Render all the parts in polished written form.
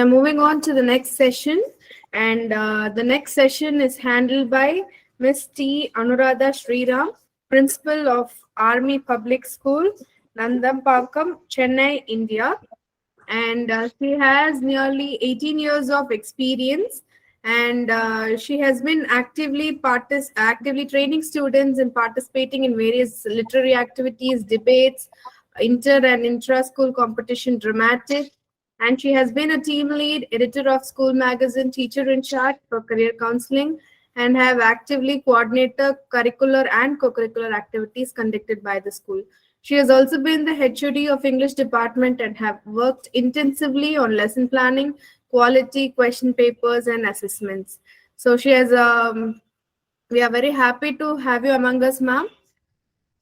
are moving on to the next session, and the next session is handled by Ms. T. Anuradha Sriram, Principal of Army Public School, Nandampakam, Chennai, India. And she has nearly 18 years of experience, and she has been actively training students and participating in various literary activities, debates, inter and intra-school competition, dramatic, and she has been a team lead, editor of school magazine, teacher in charge for career counseling, and have actively coordinated curricular and co-curricular activities conducted by the school. She has also been the HOD of English department and have worked intensively on lesson planning, quality, question papers, and assessments. So she has. We are very happy to have you among us, ma'am.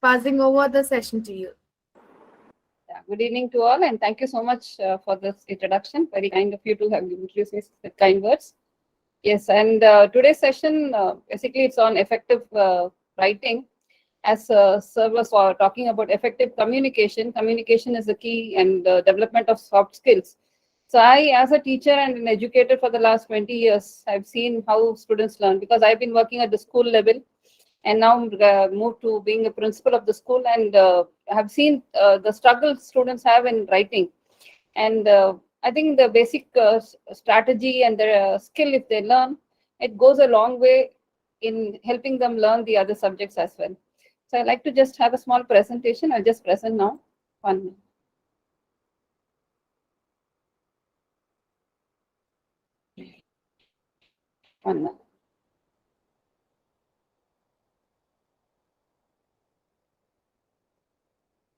Passing over the session to you. Yeah, good evening to all, and thank you so much for this introduction. Very kind of you to have introduced me with kind words. Yes, and today's session, basically it's on effective writing. As Sir was talking about effective communication, communication is the key and development of soft skills. So I, as a teacher and an educator for the last 20 years, I've seen how students learn, because I've been working at the school level and now moved to being a principal of the school, and have seen the struggle students have in writing. And I think the basic strategy and the skill, if they learn, it goes a long way in helping them learn the other subjects as well. So I'd like to just have a small presentation. I'll just present now. One minute.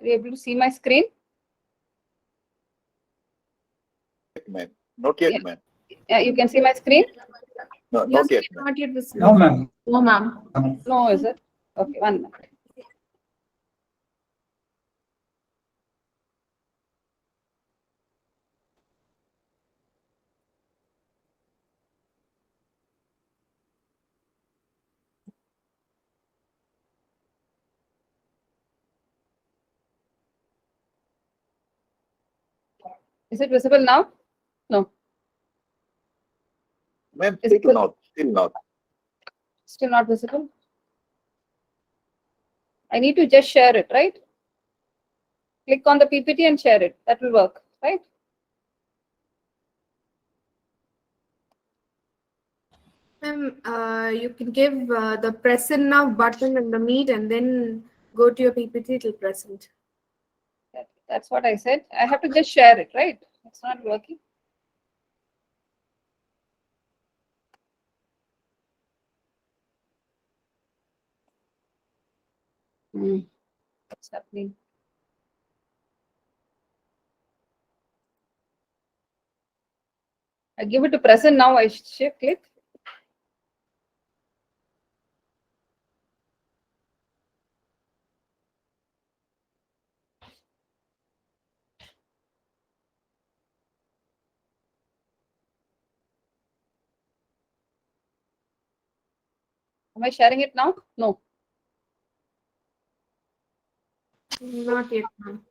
Are you able to see my screen? Ma'am. Not yet, ma'am. Yeah, you can see my screen? No, not yet, ma'am. Not yet visible. No, ma'am. No, ma'am. No, is it? Okay, 1 minute. Is it visible now? No. Ma'am, Is it still not. Still not. Still not visible? I need to just share it, right? Click on the PPT and share it. That will work, right? Ma'am, you can give the present now button in the meet and then go to your PPT till present. That's what I said. I have to just share it, right? It's not working. What's happening? I give it to present now. I shift click. Am I sharing it now? No. Not yet, ma'am.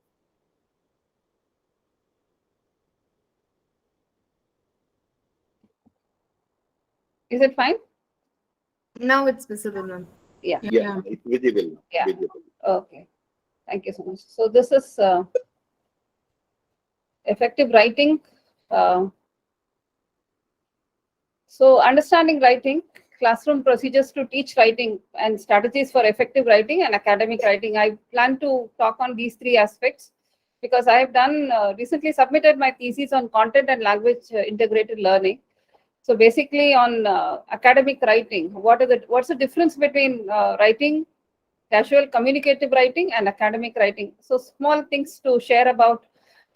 Is it fine? Now it's visible, ma'am. Yeah. Yeah, it's visible. Yeah. Visible. Okay. Thank you so much. So this is effective writing. So understanding writing, classroom procedures to teach writing, and strategies for effective writing and academic writing. I plan to talk on these 3 aspects because I have done recently submitted my thesis on content and language integrated learning. So basically on academic writing, what's the difference between writing, casual communicative writing, and academic writing? So small things to share about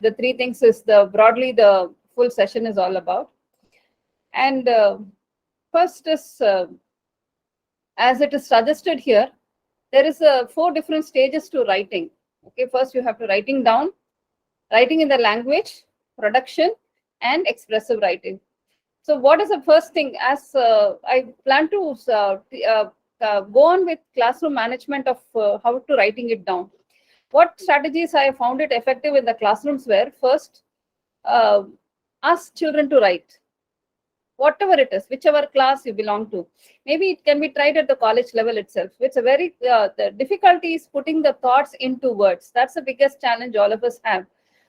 the 3 things is broadly the full session is all about. And first is, as it is suggested here, there is 4 different stages to writing. Okay, first you have to writing down, writing in the language, production, and expressive writing. So what is the first thing? As I plan to go on with classroom management of how to writing it down. What strategies I found it effective in the classrooms were, first, ask children to write. Whatever it is, whichever class you belong to. Maybe it can be tried at the college level itself. It's a very, the difficulty is putting the thoughts into words. That's the biggest challenge all of us have.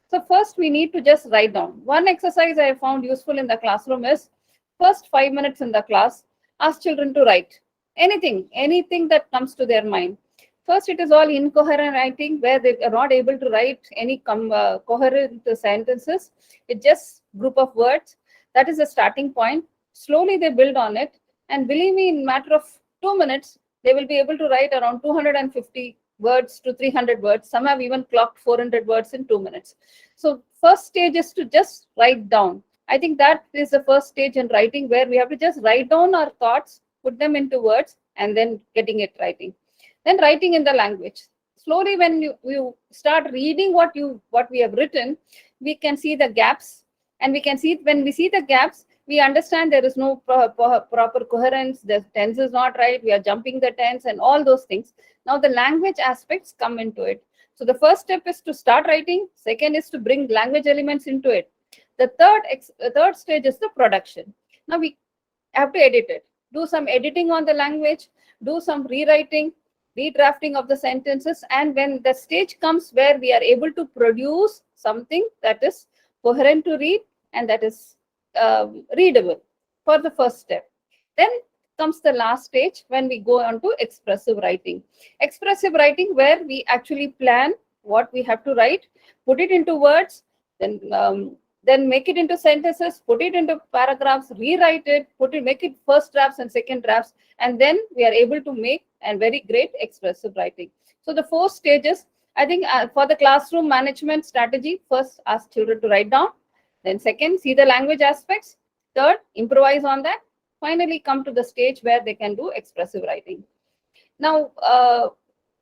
So first we need to just write down. One exercise I have found useful in the classroom is first 5 minutes in the class, ask children to write anything that comes to their mind. First, it is all incoherent writing where they are not able to write any coherent sentences. It's just group of words. That is the starting point. Slowly they build on it. And believe me, in matter of 2 minutes, they will be able to write around 250 words to 300 words. Some have even clocked 400 words in 2 minutes. So first stage is to just write down. I think that is the first stage in writing where we have to just write down our thoughts, put them into words, and then getting it writing. Then writing in the language. Slowly, when you start reading what we have written, we can see the gaps. And we can see, when we see the gaps, we understand there is no proper coherence, the tense is not right, we are jumping the tense and all those things. Now the language aspects come into it. So the first step is to start writing. Second is to bring language elements into it. The third stage is the production. Now we have to edit it. Do some editing on the language, do some rewriting, redrafting of the sentences. And when the stage comes where we are able to produce something that is coherent to read and that is readable for the first step. Then comes the last stage when we go on to expressive writing. Expressive writing where we actually plan what we have to write, put it into words, then make it into sentences, put it into paragraphs, rewrite it, make it first drafts and second drafts, and then we are able to make a very great expressive writing. So the 4 stages, I think for the classroom management strategy, first ask children to write down, then second, see the language aspects, third, improvise on that, finally come to the stage where they can do expressive writing. Now,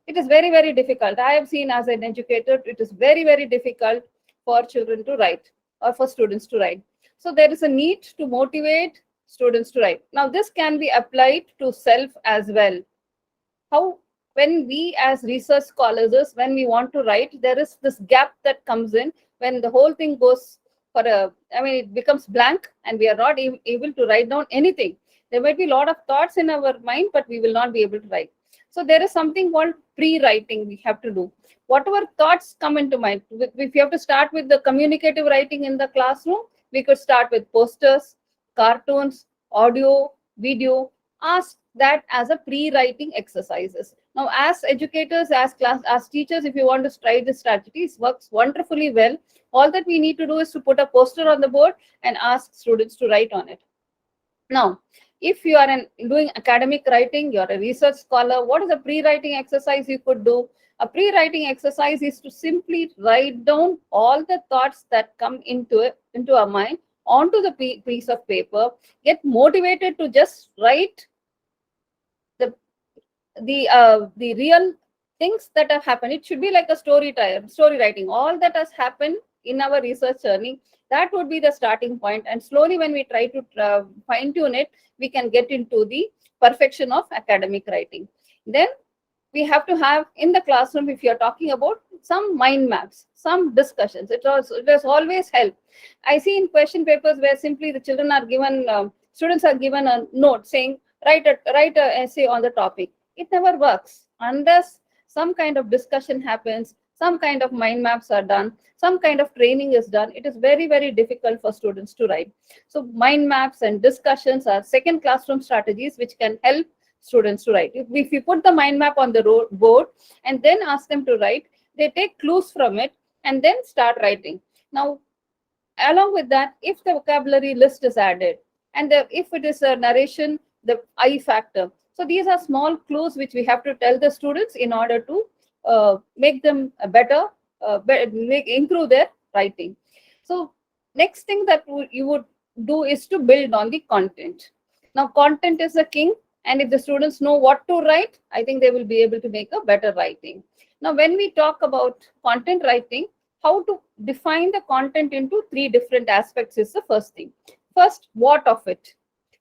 it is very, very difficult. I have seen as an educator, it is very, very difficult for children to write or for students to write. So there is a need to motivate students to write. Now, this can be applied to self as well. How? When we as research scholars, when we want to write, there is this gap that comes in when the whole thing goes for it becomes blank and we are not able to write down anything. There might be a lot of thoughts in our mind, but we will not be able to write. So there is something called pre-writing we have to do. Whatever thoughts come into mind, if you have to start with the communicative writing in the classroom, we could start with posters, cartoons, audio, video, ask that as a pre-writing exercises. Now, as educators, as teachers, if you want to try this strategy, it works wonderfully well. All that we need to do is to put a poster on the board and ask students to write on it. Now, if you are doing academic writing, you're a research scholar, what is a pre-writing exercise you could do? A pre-writing exercise is to simply write down all the thoughts that come into our mind onto the piece of paper, get motivated to just write the real things that have happened. It should be like a story writing. All that has happened in our research journey, that would be the starting point. And slowly, when we try to fine tune it, we can get into the perfection of academic writing. Then we have to have in the classroom, if you're talking about some mind maps, some discussions, it does always help. I see in question papers where simply the children are given, students are given a note saying, write an essay on the topic. It never works unless some kind of discussion happens, some kind of mind maps are done, some kind of training is done. It is very, very difficult for students to write. So mind maps and discussions are second classroom strategies which can help students to write. If you put the mind map on the board and then ask them to write, they take clues from it and then start writing. Now, along with that, if the vocabulary list is added and if it is a narration, the I factor. So these are small clues which we have to tell the students in order to make them better, improve their writing. So next thing that you would do is to build on the content. Now, content is the king. And if the students know what to write, I think they will be able to make a better writing. Now, when we talk about content writing, how to define the content into 3 different aspects is the first thing. First, what of it?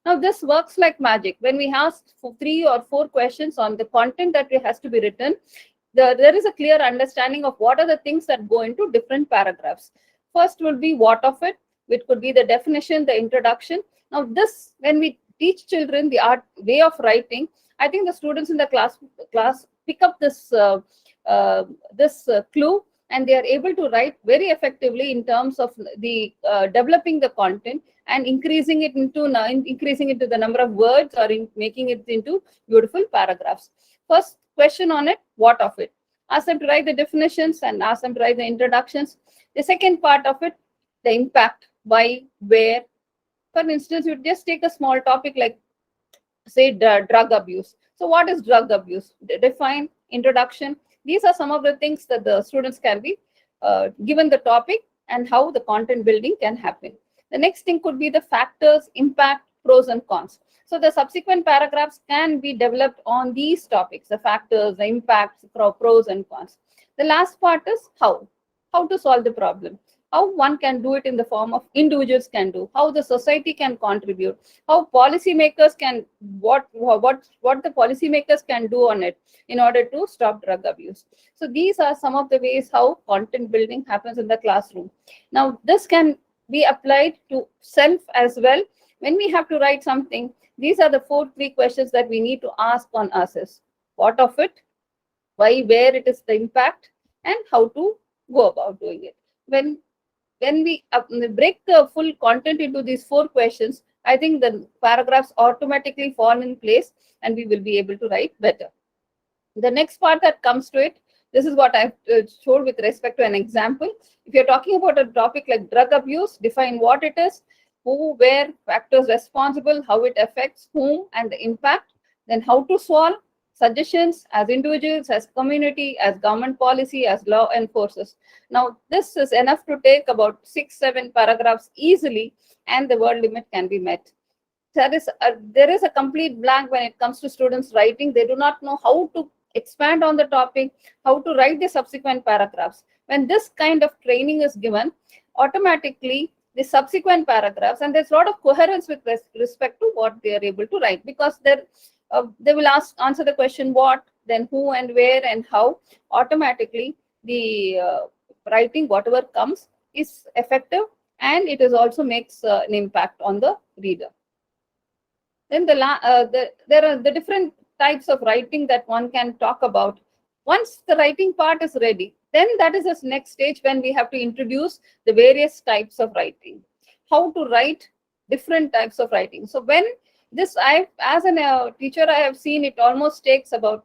Now, this works like magic. When we ask for 3 or 4 questions on the content that has to be written, there is a clear understanding of what are the things that go into different paragraphs. First will be what of it. It could be the definition, the introduction. Now this, when we teach children the art way of writing, I think the students in the class pick up this clue, and they are able to write very effectively in terms of the developing the content and increasing it into the number of words, or making it into beautiful paragraphs. First question on it, what of it? Ask them to write the definitions and ask them to write the introductions. The second part of it, the impact, why, where. For instance, you just take a small topic like, say, drug abuse. So what is drug abuse? Define, introduction. These are some of the things that the students can be given the topic and how the content building can happen. The next thing could be the factors, impact, pros and cons. So the subsequent paragraphs can be developed on these topics, the factors, the impacts, pros and cons. The last part is how to solve the problem. How one can do it in the form of individuals can do, how the society can contribute, how policymakers can, what the policymakers can do on it in order to stop drug abuse. So these are some of the ways how content building happens in the classroom. Now this can be applied to self as well. When we have to write something, these are the three questions that we need to ask on ourselves. What of it? Why, where it is the impact, and how to go about doing it. When we break the full content into these 4 questions, I think the paragraphs automatically fall in place and we will be able to write better. The next part that comes to it, this is what I've showed with respect to an example. If you're talking about a topic like drug abuse, define what it is, who, where, factors responsible, how it affects whom, and the impact, then how to solve, suggestions as individuals, as community, as government policy, as law enforcers. Now, this is enough to take about 6-7 paragraphs easily, and the word limit can be met. There is a complete blank when it comes to students writing. They do not know how to expand on the topic, how to write the subsequent paragraphs. When this kind of training is given, automatically the subsequent paragraphs, and there's a lot of coherence with respect to what they are able to write, because they will answer the question what, then who and where and how. Automatically the writing, whatever comes, is effective, and it is also makes an impact on the reader. Then there are the different types of writing that one can talk about. Once the writing part is ready, then that is the next stage when we have to introduce the various types of writing. How to write different types of writing. So when this, as a teacher, I have seen it almost takes about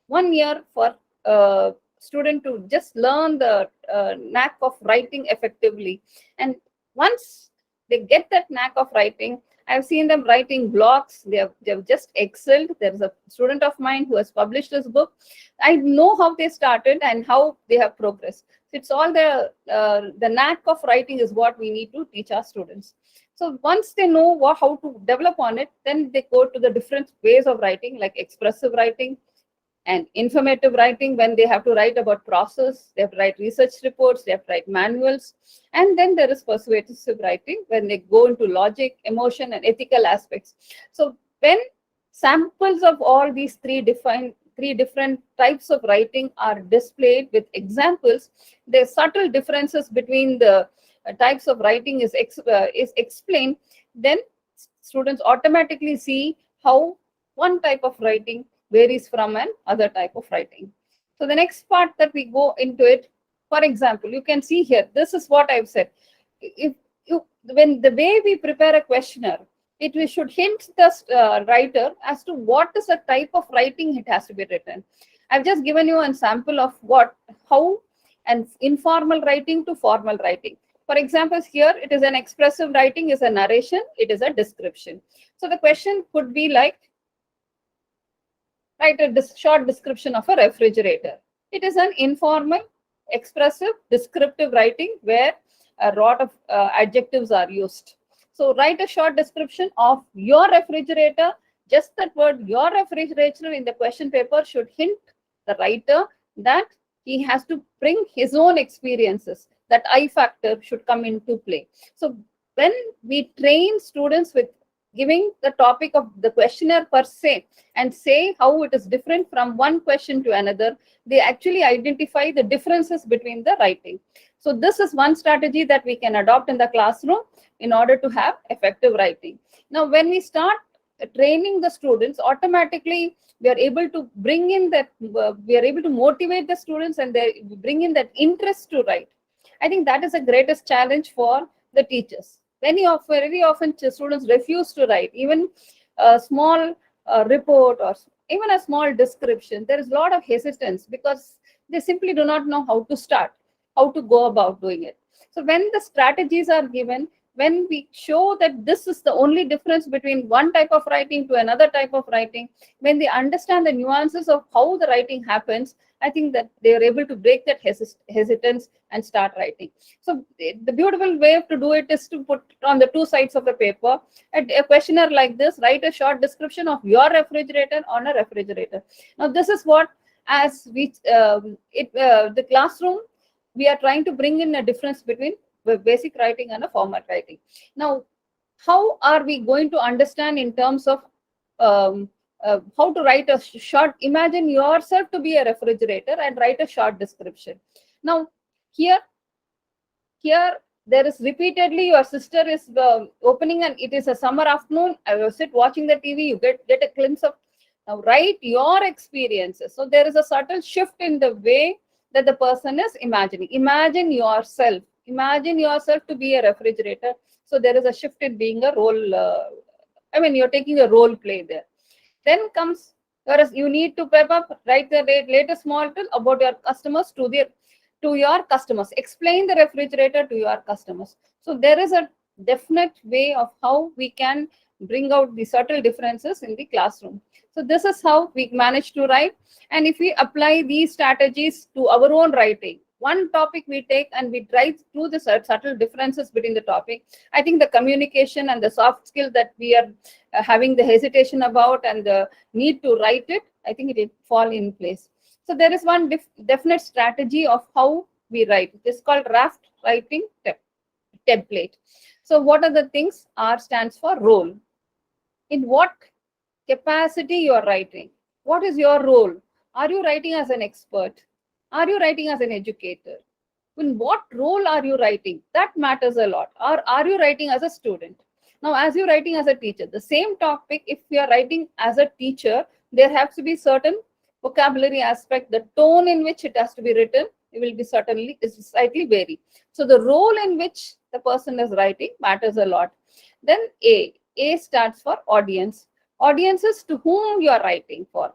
1 year for a student to just learn the knack of writing effectively. And once they get that knack of writing, I've seen them writing blogs. They have just excelled. There's a student of mine who has published this book. I know how they started and how they have progressed. It's all the knack of writing is what we need to teach our students. So once they know how to develop on it, then they go to the different ways of writing, like expressive writing and informative writing. When they have to write about process, they have to write research reports, they have to write manuals. And then there is persuasive writing, when they go into logic, emotion, and ethical aspects. So when samples of all these three different types of writing are displayed with examples, the subtle differences between the types of writing is explained, then students automatically see how one type of writing varies from another type of writing. So the next part that we go into it, for example, you can see here, this is what I've said. When the way we prepare a questionnaire, we should hint the writer as to what is the type of writing it has to be written. I've just given you a sample of how an informal writing to formal writing. For example, here it is an expressive writing, is a narration, it is a description. So the question could be like, write a short description of a refrigerator. It is an informal, expressive, descriptive writing where a lot of adjectives are used. So write a short description of your refrigerator. Just that word, your refrigerator, in the question paper should hint the writer that he has to bring his own experiences. That I factor should come into play. So when we train students with giving the topic of the questionnaire per se and say how it is different from one question to another, they actually identify the differences between the writing. So this is one strategy that we can adopt in the classroom in order to have effective writing. Now, when we start training the students, automatically we are able to bring in that, we are able to motivate the students and they bring in that interest to write. I think that is the greatest challenge for the teachers. Very often students refuse to write, even a small report or even a small description. There is a lot of hesitance because they simply do not know how to start, how to go about doing it. So when the strategies are given, when we show that this is the only difference between one type of writing to another type of writing, when they understand the nuances of how the writing happens, I think that they are able to break that hesitance and start writing. So the beautiful way to do it is to put on the two sides of the paper a questionnaire like this, write a short description of your refrigerator on a refrigerator. Now this is what, as we the classroom, we are trying to bring in a difference between basic writing and a formal writing. Now, how are we going to understand in terms of how to write a short? Imagine yourself to be a refrigerator and write a short description. Now, here there is repeatedly your sister is opening, and it is a summer afternoon. I sit watching the TV. You get a glimpse of. Now, write your experiences. So there is a subtle shift in the way that the person is imagining. Imagine yourself to be a refrigerator. So there is a shift in being a role. You're taking a role play there. Then comes, whereas you need to prep up, write the latest model about your customers to your customers. Explain the refrigerator to your customers. So there is a definite way of how we can bring out the subtle differences in the classroom. So this is how we manage to write. And if we apply these strategies to our own writing, one topic we take and we write through the subtle differences between the topic, I think the communication and the soft skill that we are having the hesitation about and the need to write it, I think it will fall in place. So there is one definite strategy of how we write. It is called raft writing template. So what are the things? R stands for role. In what capacity you are writing? What is your role? Are you writing as an expert? Are you writing as an educator? In what role are you writing? That matters a lot. Or are you writing as a student? Now, as you're writing as a teacher, the same topic, if you are writing as a teacher, there has to be certain vocabulary aspect. The tone in which it has to be written, it will be slightly vary. So the role in which the person is writing matters a lot. Then A stands for audience. Audiences to whom you are writing for.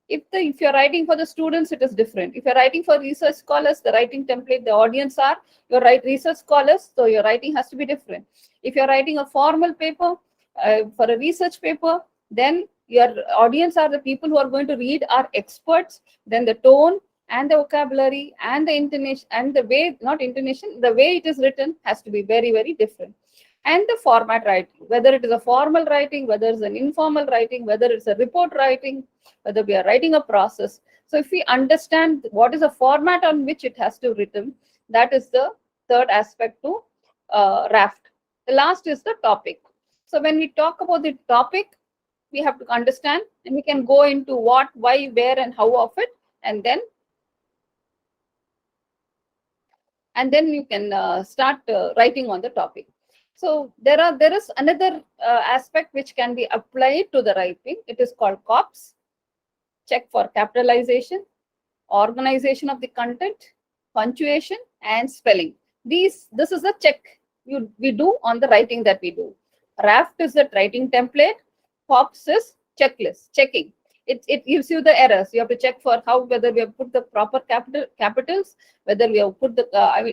If you're writing for the students, it is different. If you're writing for research scholars, the writing template, the audience are your research scholars, so your writing has to be different. If you're writing a formal paper, for a research paper, then your audience are the people who are going to read are experts. Then the tone and the vocabulary and the intonation and the way, not intonation, the way it is written has to be very, very different. And the format writing, whether it is a formal writing, whether it's an informal writing, whether it's a report writing, whether we are writing a process. So if we understand what is the format on which it has to be written, that is the third aspect to raft. The last is the topic. So when we talk about the topic, we have to understand, and we can go into what, why, where, and how of it, and then you can start writing on the topic. So there is another aspect which can be applied to the writing. It is called COPS. Check for capitalization, organization of the content, punctuation, and spelling. This is the check we do on the writing that we do. Raft is the writing template. COPS is checklist, checking. It gives you the errors. You have to check for whether we have put the proper capitals, whether we have put the,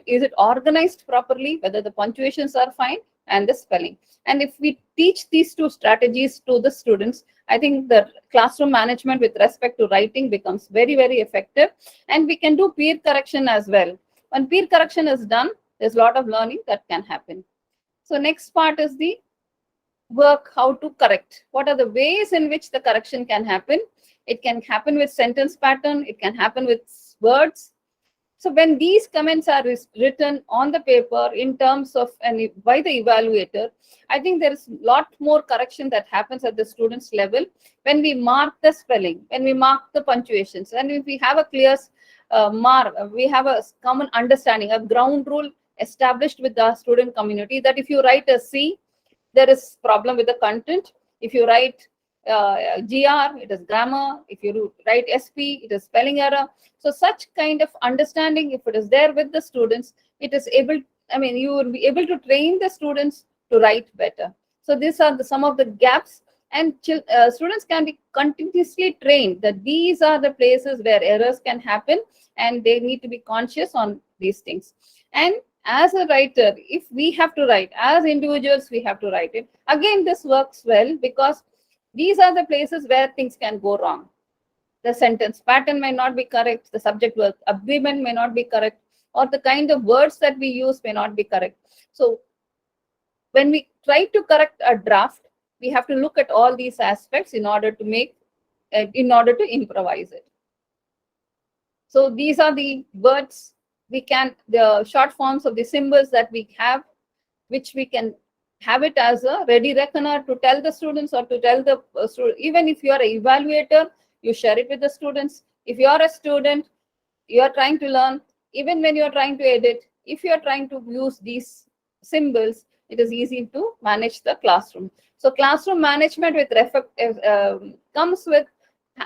is it organized properly, whether the punctuations are fine, and the spelling. And if we teach these two strategies to the students, I think the classroom management with respect to writing becomes very, very effective. And we can do peer correction as well. When peer correction is done, there's a lot of learning that can happen. So next part is the work, how to correct. What are the ways in which the correction can happen? It can happen with sentence pattern. It can happen with words. So when these comments are written on the paper in terms of by the evaluator, I think there is a lot more correction that happens at the student's level when we mark the spelling, when we mark the punctuations, and if we have a clear we have a common understanding, a ground rule established with the student community that if you write a C, there is problem with the content. If you write GR, it is grammar. If you write SP, it is spelling error. So such kind of understanding, if it is there with the students, it is able, I mean, you will be able to train the students to write better. So these are some of the gaps, and students can be continuously trained that these are the places where errors can happen, and they need to be conscious on these things. And as a writer, if we have to write, as individuals, we have to write it. Again, this works well because these are the places where things can go wrong. The sentence pattern may not be correct, the subject verb agreement may not be correct, or the kind of words that we use may not be correct. So when we try to correct a draft, we have to look at all these aspects in order to improvise it. So these are the words the short forms of the symbols that we have, which we can have it as a ready reckoner to tell the students, or to tell the student. Even if you are an evaluator, you share it with the students. If you are a student, you are trying to learn, even when you are trying to edit, if you are trying to use these symbols, it is easy to manage the classroom. So classroom management comes with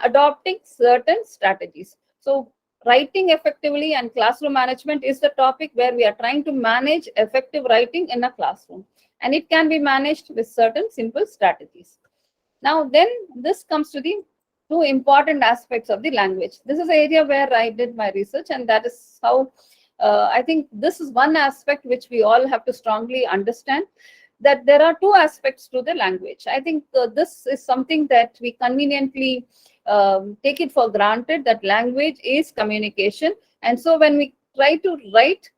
adopting certain strategies. So writing effectively and classroom management is the topic where we are trying to manage effective writing in a classroom. And it can be managed with certain simple strategies. Now, then this comes to the two important aspects of the language. This is the area where I did my research, and that is how I think this is one aspect which we all have to strongly understand, that there are two aspects to the language. I think this is something that we conveniently take it for granted, that language is communication. And so when we try to write,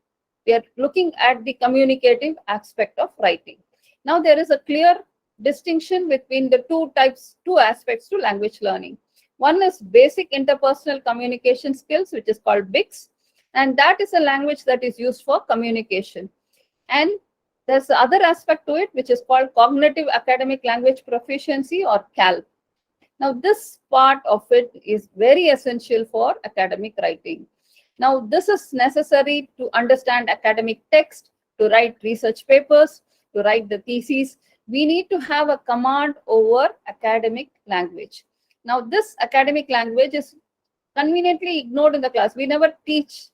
we are looking at the communicative aspect of writing. Now, there is a clear distinction between the two aspects to language learning. One is basic interpersonal communication skills, which is called BICS, and that is a language that is used for communication. And there's the other aspect to it, which is called cognitive academic language proficiency, or CALP. Now, this part of it is very essential for academic writing. Now, this is necessary to understand academic text, to write research papers, to write the theses. We need to have a command over academic language. Now, this academic language is conveniently ignored in the class. We never teach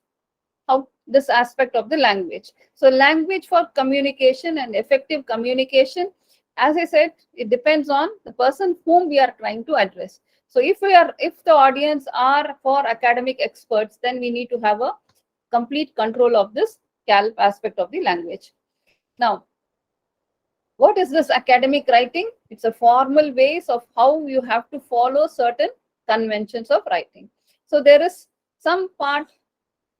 how this aspect of the language. So language for communication and effective communication, as I said, it depends on the person whom we are trying to address. So if the audience are for academic experts, then we need to have a complete control of this CALP aspect of the language. Now, what is this academic writing? It's a formal ways of how you have to follow certain conventions of writing. So there is some part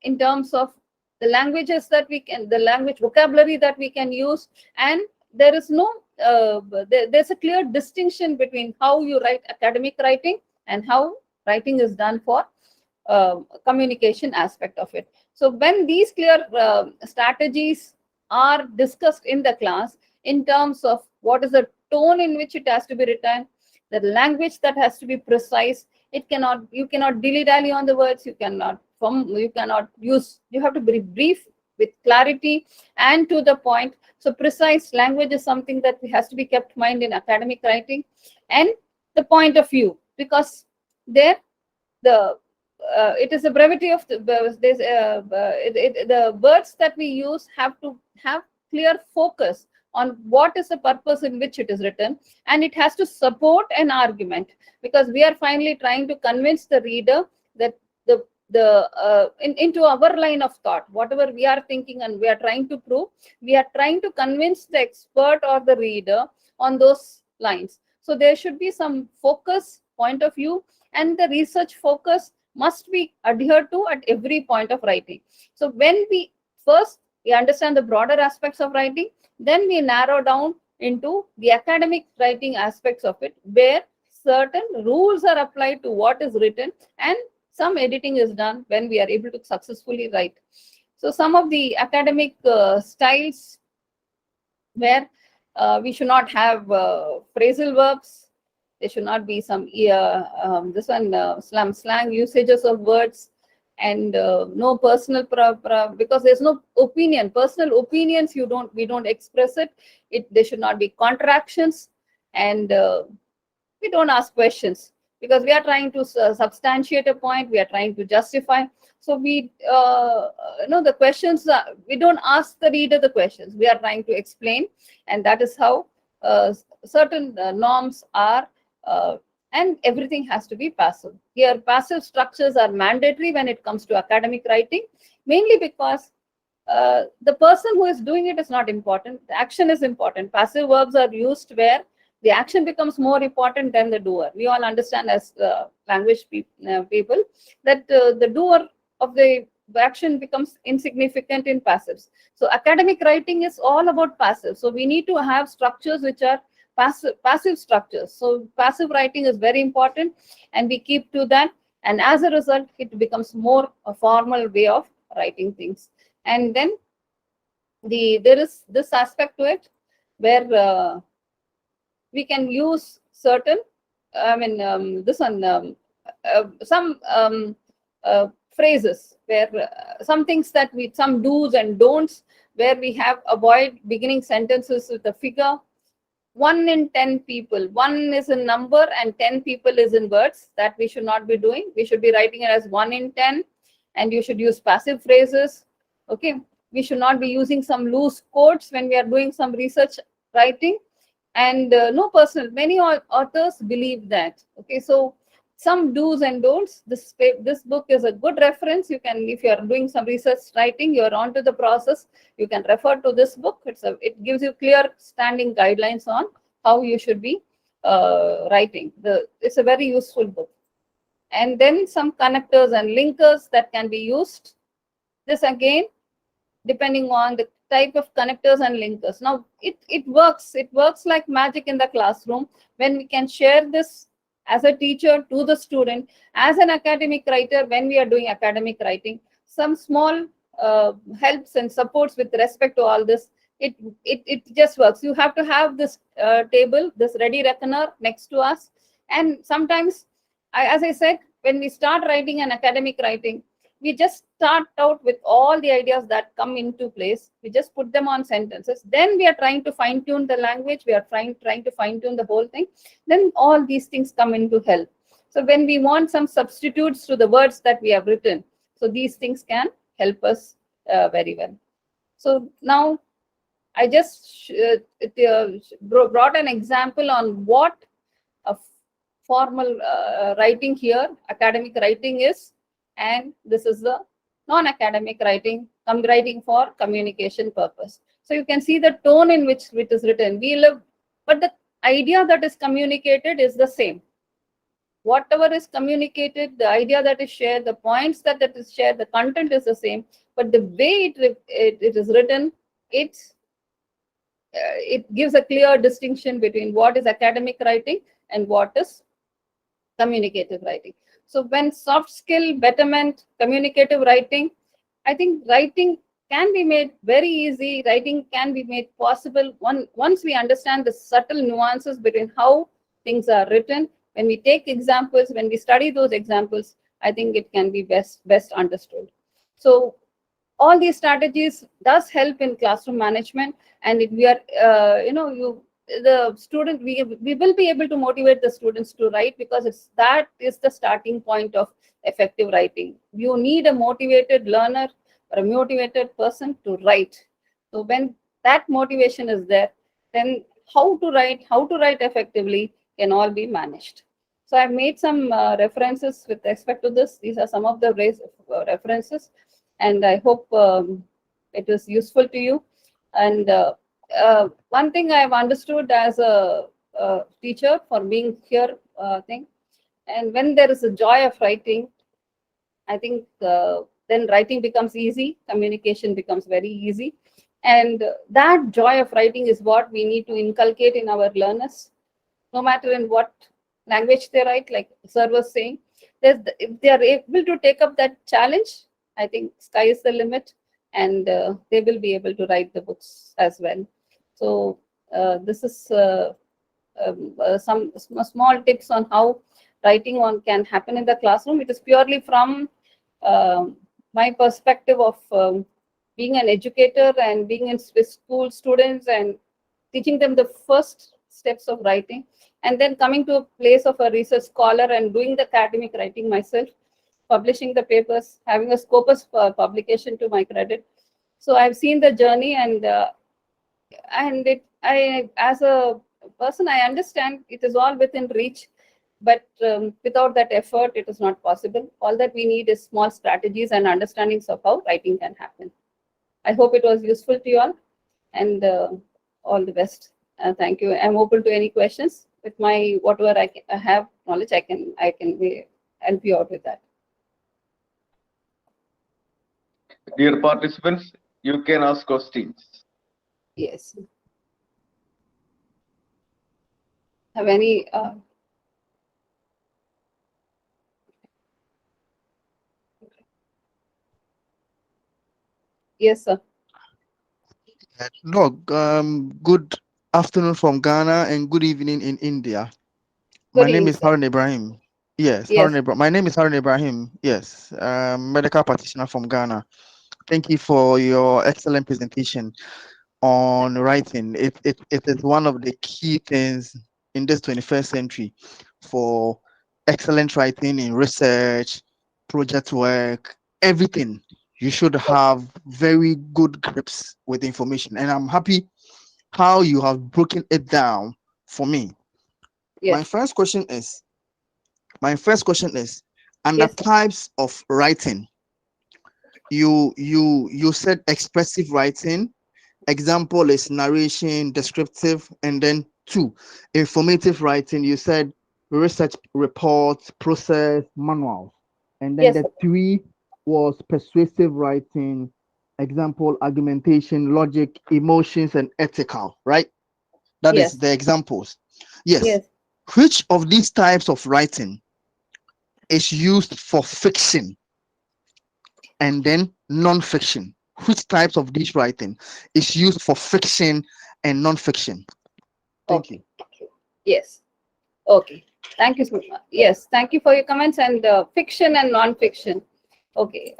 in terms of the languages that the language vocabulary that we can use, and there is no there's a clear distinction between how you write academic writing and how writing is done for communication aspect of it. So when these clear strategies are discussed in the class in terms of what is the tone in which it has to be written, the language that has to be precise, you cannot dilly-dally on the words, you have to be brief with clarity and to the point. So precise language is something that has to be kept in mind in academic writing, and the point of view, because there it is a brevity of the words that we use have to have clear focus on what is the purpose in which it is written, and it has to support an argument, because we are finally trying to convince the reader that into our line of thought, whatever we are thinking and we are trying to prove, we are trying to convince the expert or the reader on those lines. So there should be some focus, point of view, and the research focus must be adhered to at every point of writing. So when we understand the broader aspects of writing, then we narrow down into the academic writing aspects of it, where certain rules are applied to what is written, and some editing is done when we are able to successfully write. So some of the academic styles where we should not have phrasal verbs, there should not be some slang usages of words, and no personal because there's no opinion. Personal opinions we don't express it. There should not be contractions, and we don't ask questions because we are trying to substantiate a point. We are trying to justify. So we the questions we don't ask the reader the questions. We are trying to explain, and that is how certain norms are. And everything has to be passive. Here, passive structures are mandatory when it comes to academic writing, mainly because the person who is doing it is not important. The action is important. Passive verbs are used where the action becomes more important than the doer. We all understand as language people that the doer of the action becomes insignificant in passives. So academic writing is all about passive. So we need to have structures which are passive structures. So passive writing is very important, and we keep to that. And as a result, it becomes more a formal way of writing things. And then there is this aspect to it where we can use certain, some phrases where some things that some do's and don'ts, where we have avoid beginning sentences with a figure. 1 in 10 people, 1 is in number and 10 people is in words. That we should not be doing. We should be writing it as 1 in 10, and you should use passive phrases. Okay, we should not be using some loose quotes when we are doing some research writing. And no personal. Many authors believe that. Okay, so some do's and don'ts. This book is a good reference. You can, if you are doing some research writing, you are onto the process, you can refer to this book. It gives you clear standing guidelines on how you should be writing. It's a very useful book. And then some connectors and linkers that can be used. This again, depending on the type of connectors and linkers. Now it works like magic in the classroom when we can share this as a teacher to the student, as an academic writer. When we are doing academic writing, some small helps and supports with respect to all this, it just works. You have to have this table, this ready reckoner next to us. And sometimes, as I said, when we start writing an academic writing, we just start out with all the ideas that come into place. We just put them on sentences. Then we are trying to fine tune the language. We are trying to fine tune the whole thing. Then all these things come into help. So when we want some substitutes to the words that we have written, so these things can help us very well. So now I just brought an example on what a formal writing here, academic writing is. And this is the non-academic writing, writing for communication purpose. So you can see the tone in which it is written. But the idea that is communicated is the same. Whatever is communicated, the idea that is shared, the points that is shared, the content is the same. But the way it is written, it gives a clear distinction between what is academic writing and what is communicative writing. So when soft skill betterment, communicative writing, I think writing can be made very easy. Writing can be made possible once we understand the subtle nuances between how things are written. When we take examples, when we study those examples, I think it can be best understood. So all these strategies does help in classroom management, and we are, the student, we will be able to motivate the students to write, because that is the starting point of effective writing. You need a motivated learner or a motivated person to write. So when that motivation is there, then how to write effectively can all be managed. So I've made some references with respect to this. These are some of the references, and I hope it is useful to you. And one thing I've understood as a teacher for being here, and when there is a joy of writing, I think then writing becomes easy, communication becomes very easy. And that joy of writing is what we need to inculcate in our learners, no matter in what language they write. Like sir was saying, if they are able to take up that challenge, I think sky is the limit, and they will be able to write the books as well. So this is some small tips on how writing can happen in the classroom. It is purely from my perspective of being an educator and being in school students and teaching them the first steps of writing, and then coming to a place of a research scholar and doing the academic writing myself, publishing the papers, having a Scopus publication to my credit. So I've seen the journey, and I, as a person, I understand it is all within reach, but without that effort, it is not possible. All that we need is small strategies and understandings of how writing can happen. I hope it was useful to you all, and all the best. Thank you. I'm open to any questions. With my whatever I have knowledge, I can help you out with that. Dear participants, you can ask questions. Yes. Have any? Yes, sir. No, good afternoon from Ghana and good evening in India. My Good name evening, is sir. Harun Ibrahim. Yes, Yes. my name is Harun Ibrahim. Yes, medical practitioner from Ghana. Thank you for your excellent presentation on writing. It is one of the key things in this 21st century for excellent writing in research, project work, everything. You should have very good grips with information. And I'm happy how you have broken it down for me. Yes. My first question is, under Yes. types of writing, you said expressive writing. Example is narration, descriptive, and then 2, informative writing. You said research reports, process, manuals, and then Yes, the sir. 3 was persuasive writing. Example, argumentation, logic, emotions, and ethical. Right? That Yes. is the examples. Yes. Yes. Which of these types of writing is used for fiction and then non-fiction? Which types of this writing is used for fiction and non-fiction? Thank you. Yes. Okay. Thank you so much. Yes. Thank you for your comments. And fiction and non-fiction. Okay.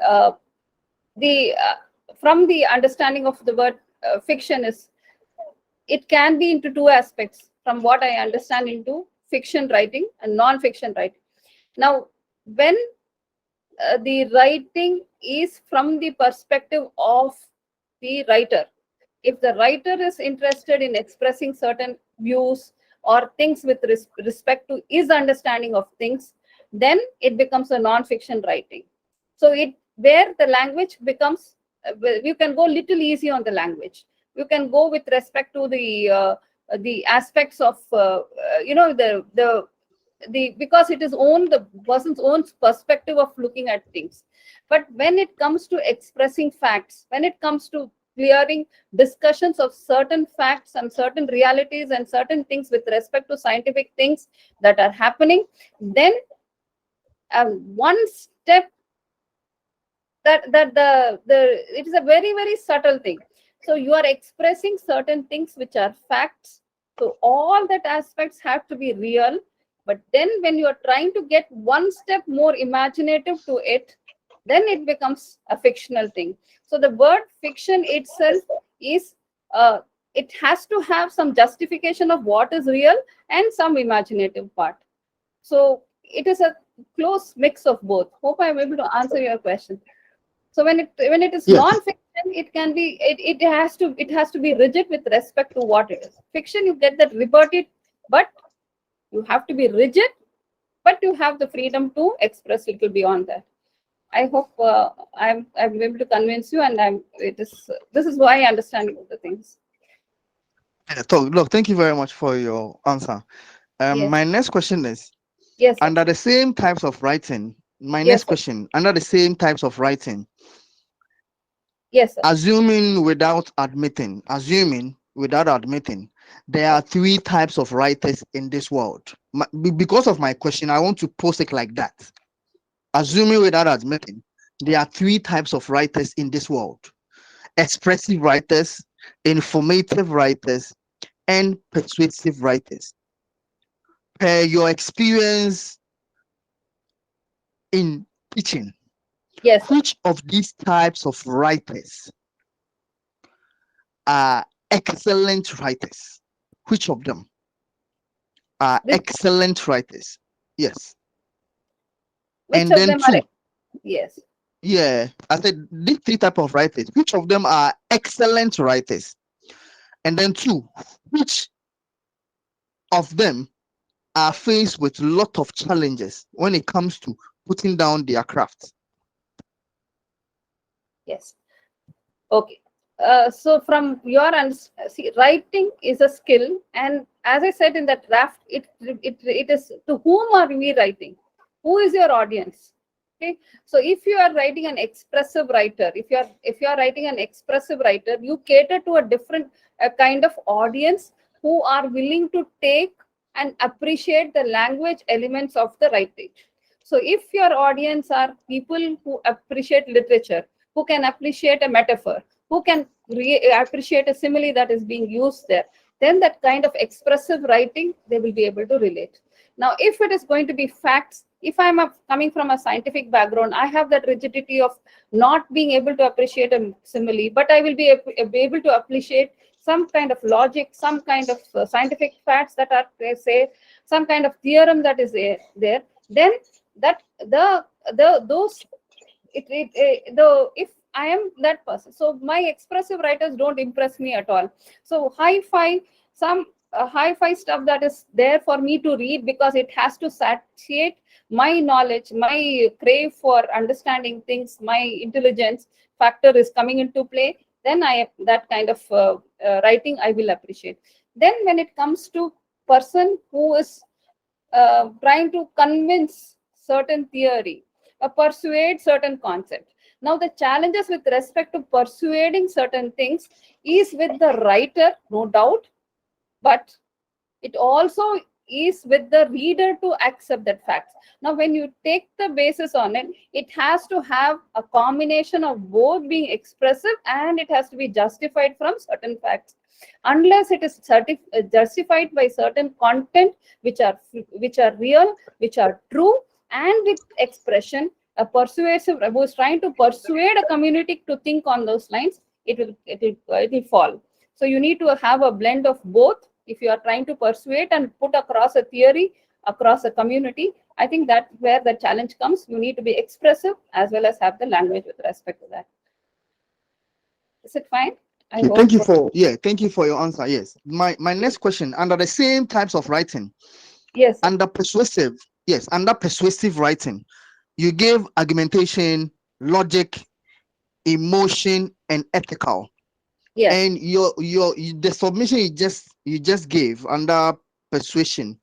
From the understanding of the word fiction is, it can be into 2 aspects from what I understand, into fiction writing and non-fiction writing. Now, when the writing is from the perspective of the writer, if the writer is interested in expressing certain views or things with respect to his understanding of things, then it becomes a non-fiction writing. So where the language becomes, you can go little easy on the language. You can go with respect to the aspects of because it is the person's own perspective of looking at things. But when it comes to expressing facts, when it comes to clearing discussions of certain facts and certain realities and certain things with respect to scientific things that are happening, then one step, that it is a very, very subtle thing. So you are expressing certain things which are facts. So all that aspects have to be real. But then when you are trying to get one step more imaginative to it, then it becomes a fictional thing. So the word fiction itself is, it has to have some justification of what is real and some imaginative part. So it is a close mix of both. Hope I am able to answer your question. So when it is Yes. non-fiction, it can be, it has to be rigid with respect to what it is. Fiction, you get that liberty, but you have to be rigid, but you have the freedom to express little beyond that. I hope I'm able to convince you, and this is why I understand the things. Look, thank you very much for your answer. Yes. My next question is, Yes, sir. under the same types of writing, Yes, next sir. question, under the same types of writing, Yes, sir. assuming without admitting, there are 3 types of writers in this world. Because of my question, I want to pose it like that. Assuming without admitting, there are 3 types of writers in this world: expressive writers, informative writers, and persuasive writers. Per your experience in teaching, Yes. Which of these types of writers are excellent writers? Which of them are This- excellent writers? Yes. Which And of then them are? two, Yes. yeah, I said these three type of writers. Which of them are excellent writers? And then two, which of them are faced with a lot of challenges when it comes to putting down their craft? Yes. Okay. So from your see, writing is a skill, and as I said in that draft, it is to whom are we writing? Who is your audience? Okay. So if you are writing an expressive writer, if you are writing an expressive writer, you cater to a different kind of audience who are willing to take and appreciate the language elements of the writing. So if your audience are people who appreciate literature, who can appreciate a metaphor, who can appreciate a simile that is being used there, then that kind of expressive writing, they will be able to relate. Now, if it is going to be facts, if I'm coming from a scientific background, I have that rigidity of not being able to appreciate a simile, but I will be able to appreciate some kind of logic, some kind of scientific facts that are, they say, some kind of theorem that is there, then that those if I am that person, so my expressive writers don't impress me at all. So some hi-fi stuff that is there for me to read because it has to satiate my knowledge, my crave for understanding things, my intelligence factor is coming into play. Then that kind of writing I will appreciate. Then when it comes to person who is trying to convince certain theory, persuade certain concept. Now, the challenges with respect to persuading certain things is with the writer, no doubt, but it also is with the reader to accept that facts. Now, when you take the basis on it, it has to have a combination of both being expressive and it has to be justified from certain facts. Unless it is justified by certain content which are real, which are true, and with expression, a persuasive who is trying to persuade a community to think on those lines, it will fall. So you need to have a blend of both. If you are trying to persuade and put across a theory across a community, I think that's where the challenge comes. You need to be expressive as well as have the language with respect to that. Is it fine? Okay, thank you for your answer. Yes. My next question, under the same types of writing, yes, under persuasive writing, you gave argumentation, logic, emotion, and ethical. yes, And the submission you just gave under persuasion,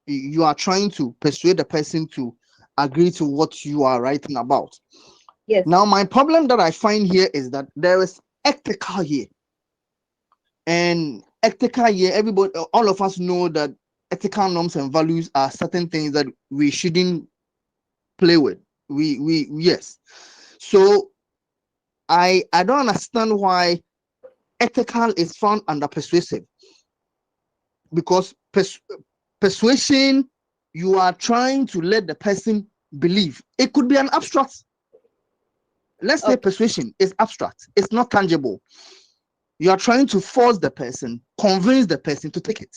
you are trying to persuade the person to agree to what you are writing about. yes. Now, my problem that I find here is that there is ethical here. And ethical here, everybody, all of us know that ethical norms and values are certain things that we shouldn't play with. Yes. So I don't understand why ethical is found under persuasive, because persuasion, you are trying to let the person believe. It could be an abstract. Let's say persuasion is abstract, it's not tangible. You are trying to force the person, convince the person to take it.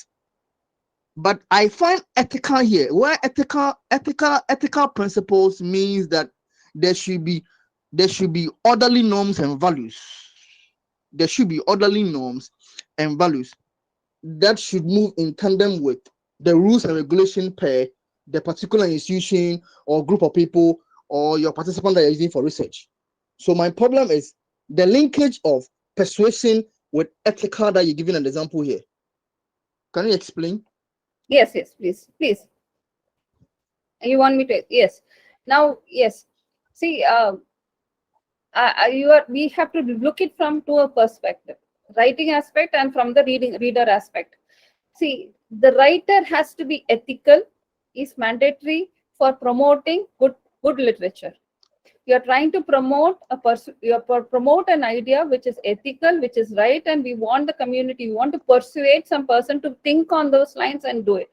But I find ethical here, where ethical principles means that there should be orderly norms and values. There should be orderly norms and values that should move in tandem with the rules and regulation per the particular institution or group of people or your participant that you're using for research. So my problem is the linkage of persuasion with ethical that you're giving an example here. Can you explain? Yes, please. You want me to? Yes. Now, yes. See, we have to look it from two perspectives: writing aspect and from the reader aspect. See, the writer has to be ethical, is mandatory for promoting good literature. You are trying to promote promote an idea which is ethical, which is right, and we want the community, we want to persuade some person to think on those lines and do it.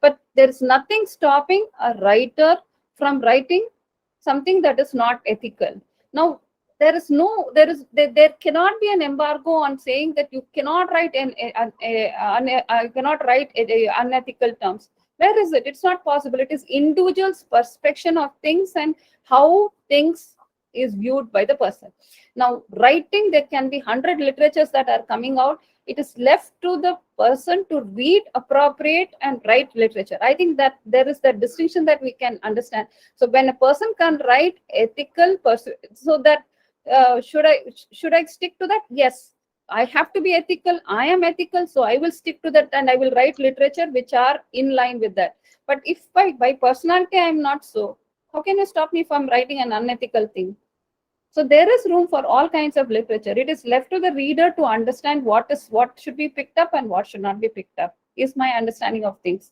But there is nothing stopping a writer from writing something that is not ethical. Now, there cannot be an embargo on saying that you cannot write cannot write unethical terms. Where is it? It's not possible. It is individual's perception of things and how things is viewed by the person. Now, writing, there can be 100 literatures that are coming out. It is left to the person to read, appropriate, and write literature. I think that there is that distinction that we can understand. So when a person can write ethical, so that should I stick to that? Yes, I have to be ethical. I am ethical, so I will stick to that, and I will write literature which are in line with that. But if by personality I am not so, how can you stop me from writing an unethical thing? So there is room for all kinds of literature. It is left to the reader to understand what should be picked up and what should not be picked up, is my understanding of things.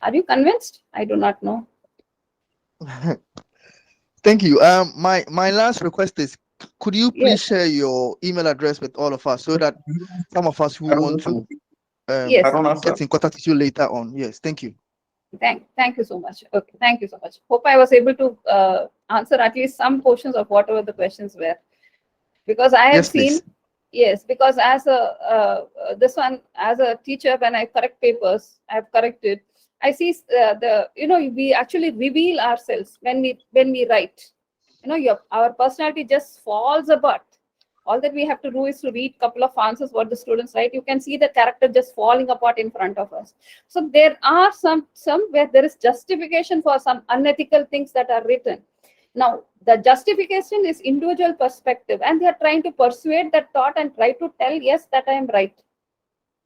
Are you convinced? I do not know. Thank you. My last request is, could you please Yes. share your email address with all of us so that some of us who want to Yes. get in contact with you later on? Yes, thank you. Thank you so much. Okay, thank you so much. Hope I was able to answer at least some portions of whatever the questions were, because I have Yes, seen. please. Yes, because as as a teacher, when I correct papers, I have corrected. I see we actually reveal ourselves when we write. Our personality just falls apart. All that we have to do is to read a couple of answers what the students write. You can see the character just falling apart in front of us. So there are some where there is justification for some unethical things that are written. Now, the justification is individual perspective, and they are trying to persuade that thought and try to tell, yes, that I am right.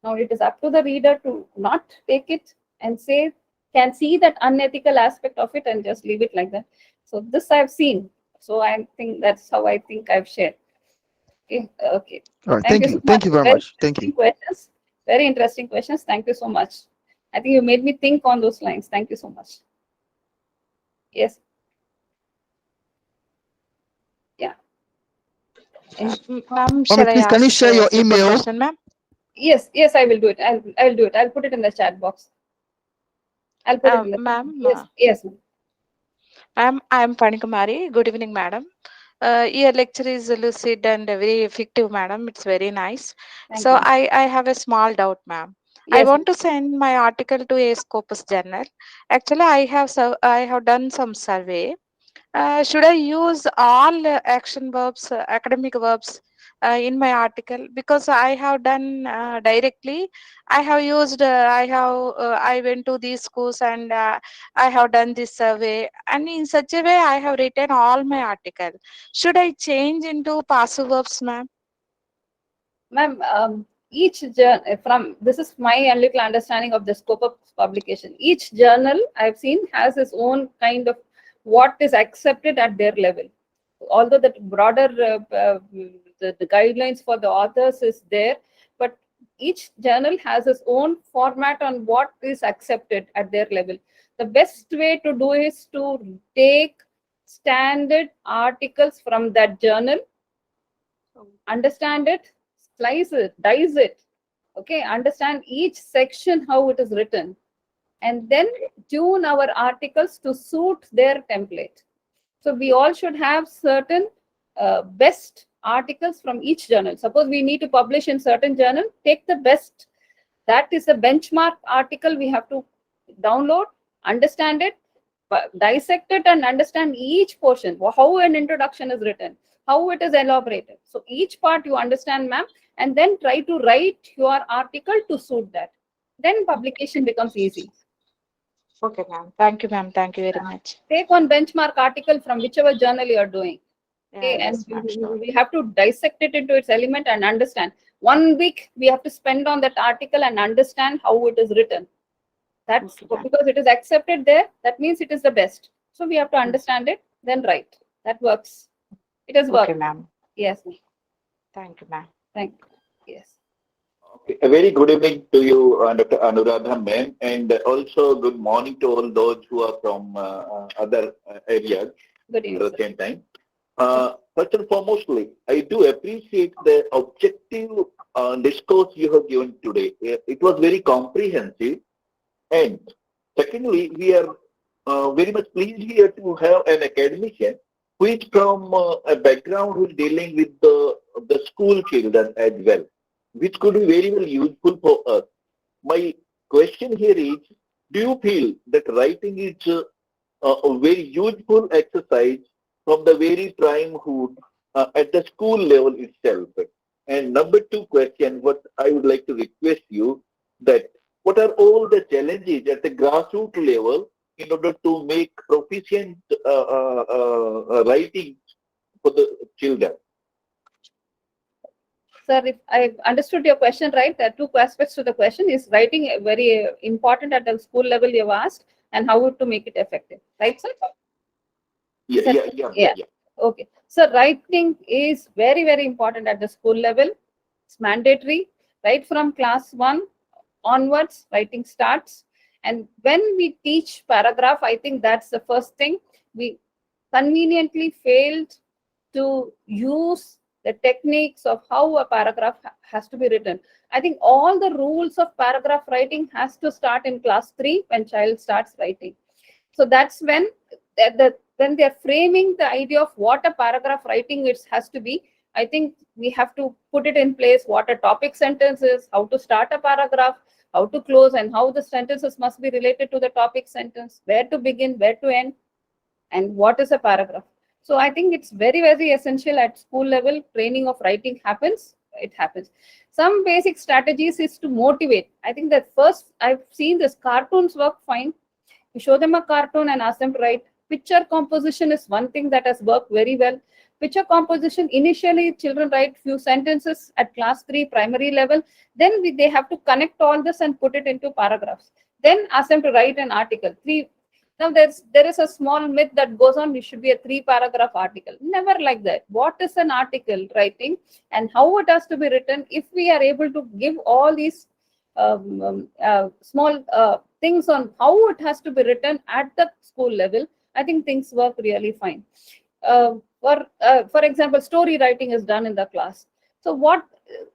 Now, it is up to the reader to not take it and can see that unethical aspect of it and just leave it like that. So this I've seen. So I think that's how I think I've shared. Okay. All right, thank you. So Thank you very much. Thank interesting you. questions. Very interesting questions. Thank you so much. I think you made me think on those lines. Thank you so much. Yes. Yeah. Ma'am, shall I Please, can you ask share your a simple email? question, ma'am? Yes, I will do it. I'll do it. I'll put it in the chat box. I'll put it in the Ma'am, yes. I'm Panikumari. Good evening, madam. Your lecture is lucid and very effective, madam. It's very nice. Thank So you. I have a small doubt, ma'am. I Yes. want to send my article to a Scopus journal. Actually, I have done some survey. Should I use all action verbs, academic verbs in my article? Because I have done directly. I have used. I went to these schools and I have done this survey, and in such a way, I have written all my article. Should I change into passive verbs, ma'am? Ma'am, each journal, this is my little understanding of the scope of publication. Each journal I've seen has its own kind of what is accepted at their level. Although the broader the guidelines for the authors is there, but each journal has its own format on what is accepted at their level. The best way to do is to take standard articles from that journal, understand it, slice it, dice it, okay, understand each section how it is written, and then tune our articles to suit their template. So we all should have certain best articles from each journal. Suppose we need to publish in certain journal, take the best. That is a benchmark article we have to download, understand it, dissect it, and understand each portion, how an introduction is written, how it is elaborated. So each part you understand, ma'am, and then try to write your article to suit that. Then publication becomes easy. Okay, ma'am. Thank you, ma'am. Thank you very much. Take one benchmark article from whichever journal you are doing. Okay, Yeah, and yes, ma'am, sure. we have to dissect it into its element and understand. 1 week we have to spend on that article and understand how it is written. That's Okay, ma'am. because it is accepted there. That means it is the best. So we have to understand it, then write. That works. It has worked. Okay, ma'am. Yes. Thank you, ma'am. Thank you. Yes. Okay. A very good evening to you, Dr. Anuradha ma'am, and also good morning to all those who are from other areas Good at evening, the sir. same time. First and foremostly, I do appreciate the objective discourse you have given today. It was very comprehensive. And secondly, we are very much pleased here to have an academician who is from a background who is dealing with the school children as well, which could be very, very useful for us. My question here is, do you feel that writing is a very useful exercise from the very primehood at the school level itself? And number two question, what I would like to request you that what are all the challenges at the grassroots level in order to make proficient writing for the children? Sir, if I understood your question right, there are two aspects to the question. Is writing very important at the school level you've asked, and how to make it effective, right, sir? Yeah. Okay. So writing is very, very important at the school level. It's mandatory. Right from class 1 onwards, writing starts. And when we teach paragraph, I think that's the first thing. We conveniently failed to use the techniques of how a paragraph has to be written. I think all the rules of paragraph writing has to start in class 3 when child starts writing. So that's when when they're framing the idea of what a paragraph writing it has to be, I think we have to put it in place what a topic sentence is, how to start a paragraph, how to close, and how the sentences must be related to the topic sentence, where to begin, where to end, and what is a paragraph. So I think it's very, very essential at school level. Training of writing happens. It happens. Some basic strategies is to motivate. I think that first I've seen this cartoons work fine. You show them a cartoon and ask them to write. Picture composition is one thing that has worked very well. Picture composition, initially children write few sentences at class 3 primary level. Then they have to connect all this and put it into paragraphs. Then ask them to write an article. Now there is a small myth that goes on, it should be a 3-paragraph article. Never like that. What is an article writing and how it has to be written? If we are able to give all these small things on how it has to be written at the school level, I think things work really fine. For example, story writing is done in the class. So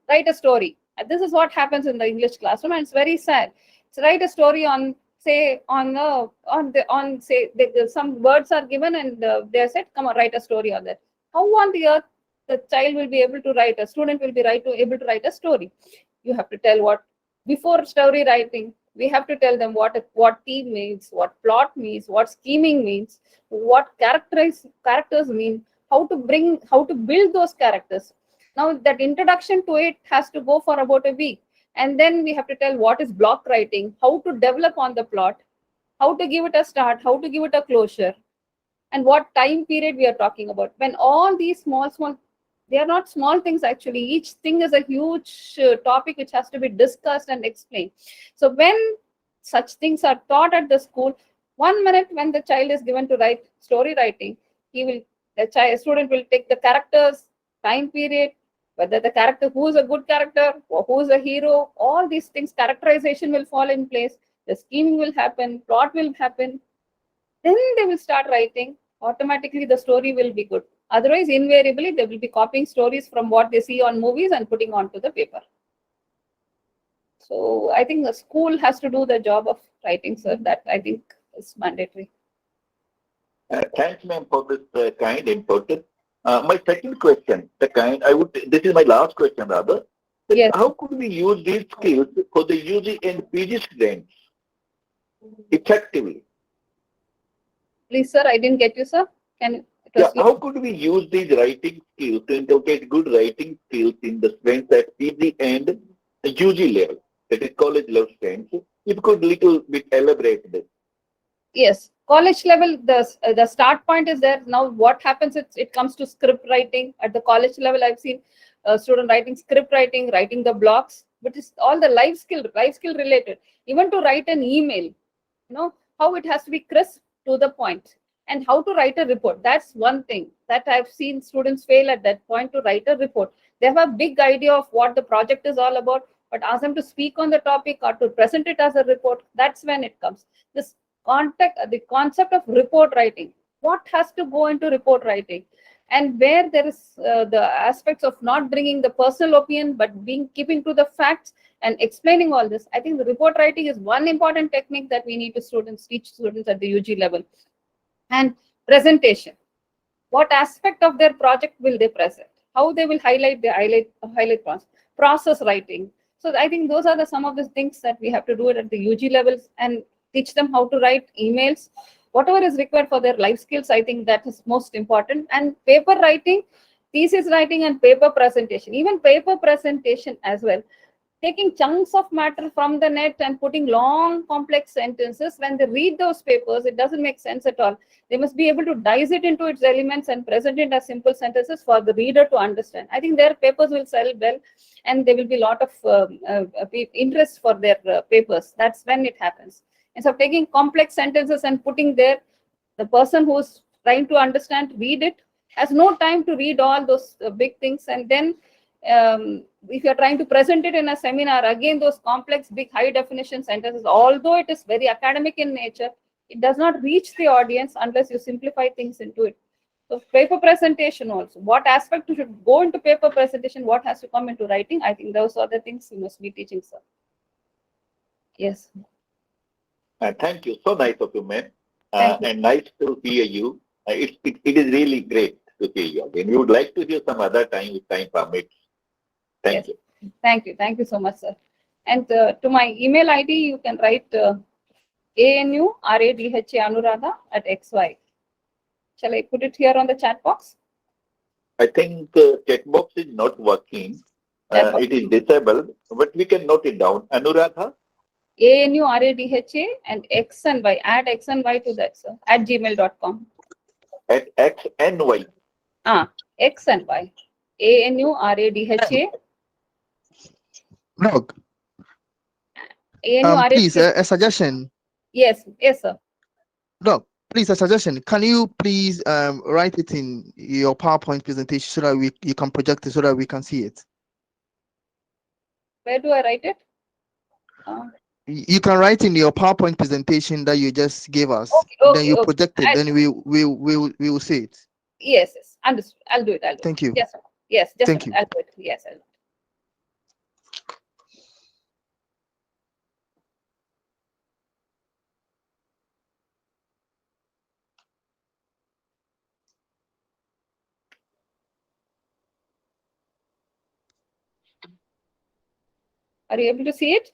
write a story. This is what happens in the English classroom, and it's very sad. So write a story on, say, some words are given and they said, come on, write a story on that. How on the earth the child will be able to write, a student will be able to write a story? You have to tell what, before story writing, we have to tell them what theme means, what plot means, what scheming means, what characters mean, how to build those characters. Now that introduction to it has to go for about a week. And then we have to tell what is block writing, how to develop on the plot, how to give it a start, how to give it a closure, and what time period we are talking about. When all these small, they are not small things actually. Each thing is a huge topic which has to be discussed and explained. So when such things are taught at the school, 1 minute when the child is given to write story writing, the student will take the characters, time period, whether the character, who is a good character, or who is a hero, all these things, characterization will fall in place, the scheming will happen, plot will happen. Then they will start writing. Automatically the story will be good. Otherwise, invariably, they will be copying stories from what they see on movies and putting onto the paper. So I think the school has to do the job of writing, sir. That I think is mandatory. Thanks, ma'am, for this kind input. My second question, this is my last question rather. Yes. How could we use these skills for the UG and PG students effectively? Please, sir, I didn't get you, sir. How could we use these writing skills to inculcate good writing skills in the students at PG and UG level, that is college level students? If you could little bit elaborate this. Yes, college level, the start point is there. Now what happens, it comes to script writing. At the college level, I've seen student writing script writing, writing the blocks, but it's all the life skill related. Even to write an email, how it has to be crisp to the point, and how to write a report. That's one thing that I've seen students fail at that point, to write a report. They have a big idea of what the project is all about, but ask them to speak on the topic or to present it as a report. That's when it comes. The concept of report writing, what has to go into report writing, and where there is the aspects of not bringing the personal opinion but keeping to the facts, and explaining all this. I think the report writing is one important technique that we need to teach students at the UG level. And presentation. What aspect of their project will they present? How they will highlight process writing. So I think those are some of the things that we have to do it at the UG levels and teach them how to write emails, whatever is required for their life skills. I think that is most important. And paper writing, thesis writing and paper presentation, even paper presentation as well. Taking chunks of matter from the net and putting long complex sentences, when they read those papers, it doesn't make sense at all. They must be able to dice it into its elements and present it as simple sentences for the reader to understand. I think their papers will sell well, and there will be a lot of interest for their papers. That's when it happens. Instead of taking complex sentences and putting there, the person who's trying to understand, read it, has no time to read all those big things. And then if you're trying to present it in a seminar, again, those complex, big, high definition sentences, although it is very academic in nature, it does not reach the audience unless you simplify things into it. So paper presentation also, what aspect should go into paper presentation, what has to come into writing, I think those are the things you must be teaching, sir. Yes. Thank you. So nice of you, ma'am. Thank you. And nice to hear you. It is really great to hear you again. We would like to hear some other time if time permits. Thank Yes. you. Thank you. Thank you so much, sir. And to my email ID, you can write ANURADHA@xy. Shall I put it here on the chat box? I think chat box is not working. Chat box. It is disabled, but we can note it down. Anuradha ANURADHA and X and Y. Add X and Y to that, sir. At gmail.com. at X and Y. X and Y. ANURADHA. Doc, ANURADHA. please, a suggestion. Yes, yes, sir. Doc, please, a suggestion. Can you please write it in your PowerPoint presentation so that you can project it so that we can see it? Where do I write it? You can write in your PowerPoint presentation that you just gave us. Okay, Then you okay. project it. Then we will see it. Yes, yes. Understood. I'll do it. Thank you. Yes, sir. Yes, just Thank you. I'll do it. Yes, I'll do it. Are you able to see it?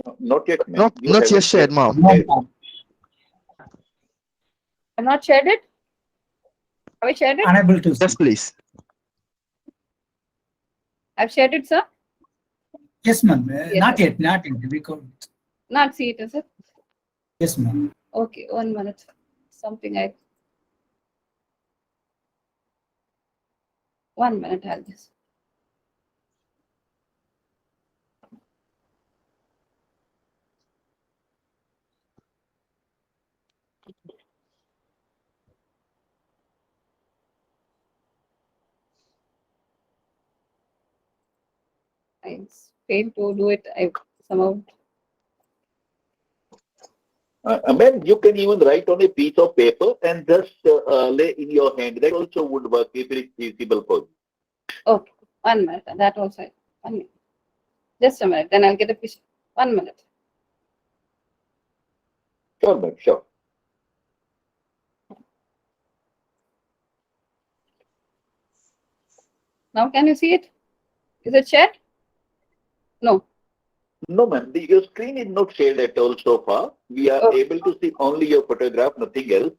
No, not yet, ma'am. Not You yet haven't shared, ma'am. I've not shared it. Have I shared it? Unable to see. Yes, please. I've shared it, sir. Yes, ma'am. Yes, Not sir. yet, not yet. We could. Not see it, is it? Yes, ma'am. Okay, 1 minute. Something I. 1 minute, I'll just. I failed to do it. I somehow. Ma'am, you can even write on a piece of paper and just lay in your hand. That also would work if it is feasible for you. Okay, 1 minute. That also. 1 minute. Just a minute. Then I'll get a picture. 1 minute. Sure, ma'am. Sure. Now can you see it? Is it shared? No. No, ma'am. Your screen is not shared at all so far. We are Okay. able to see only your photograph, nothing else.